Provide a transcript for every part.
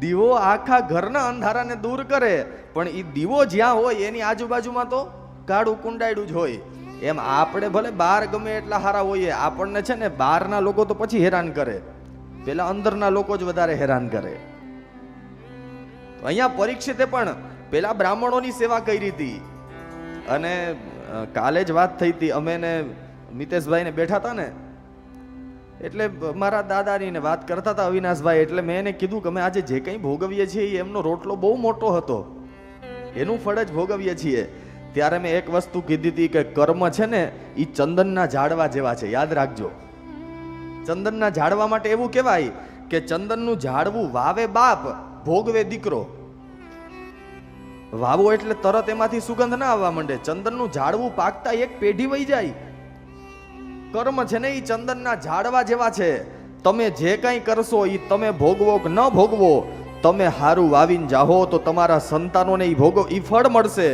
દીવો આખા ઘરના અંધારાને દૂર કરે, પણ એ દીવો જ્યાં હોય એની આજુબાજુમાં તો કાળું કુંડાયડું જ હોય. એમ આપણે ભલે બહાર ગમે એટલા સારા હોઈએ, આપણને છે ને બહારના લોકો તો પછી હેરાન કરે, પેલા અંદરના લોકો જ વધારે હેરાન કરે. અહીંયા પરીક્ષિતે પણ પેલા બ્રાહ્મણોની સેવા કરી હતી. અને કાલે જ વાત થઈ હતી, અમે ને મિતેશભાઈ ને બેઠા હતા ને, એટલે મારા દાદાની વાત કરતા હતા અવિનાશભાઈ. એટલે મેં એને કીધું કે અમે આજે જે કંઈ ભોગવીએ છીએ એમનો રોટલો બહુ મોટો હતો, એનું ફળ જ ભોગવીએ છીએ. ત્યારે મેં એક વસ્તુ કીધી હતી કે કર્મ છે ને એ ચંદનના ઝાડવા જેવા છે, યાદ રાખજો. ચંદનના ઝાડવા માટે એવું કહેવાય કે ચંદનનું ઝાડવું વાવે બાપ, ભોગવે દીકરો. વાવો એટલે તરત એમાંથી સુગંધ ના આવવા માંડે, ચંદનનું ઝાડવું પાકતા એક પેઢી વહી જાય. કર્મ છે ને એ ચંદનના ઝાડવા જેવા છે. તમે જે કંઈ કરશો એ તમે ભોગવો કે ન ભોગવો, તમે હારું વાવીને જાહો તો તમારા સંતાનોને એ ભોગવો, એ ફળ મળશે.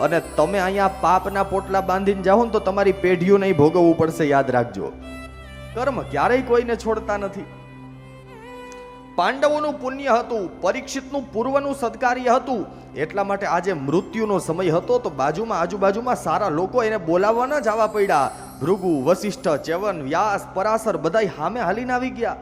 અને તમે અહીંયા પાપના પોટલા બાંધીને જાઓ ને તો તમારી પેઢીઓને ભોગવવું પડશે. યાદ રાખજો, કર્મ ક્યારેય કોઈને છોડતા નથી. પાંડવોનું પુણ્ય હતું, પરીક્ષિતનું પૂર્વનું સત્કાર્ય હતું. એટલા માટે આજે મૃત્યુનો સમય હતો તો બાજુમાં આજુબાજુમાં સારા લોકો એને બોલાવવા ન જવા પડ્યા. ભૃગુ, વશિષ્ઠ, ચ્યવન, વ્યાસ, પરાશર બધાય સામે હાલીને આવી ગયા.